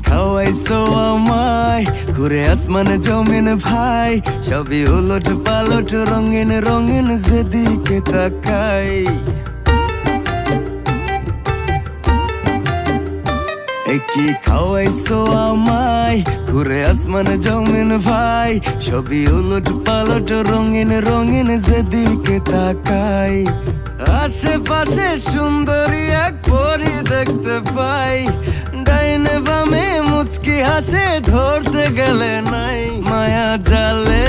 খাওয়াইছো আমায় ঘুরে আসমানে জমিন ভাই, সবই উলট পালট রঙিন রঙিন যেদিকে তাকাই। কি খাওয়াইছো আমায় ঘুরে আসমানে জমিন ভাই, সবই উলট পালট রঙিন রঙিন যেদিকে তাকাই। আশেপাশে সুন্দরী এক পরী দেখতে পাই, ডাইনে বামে মুচকি হাসে ধরতে গেলে নাই। মায়া জালে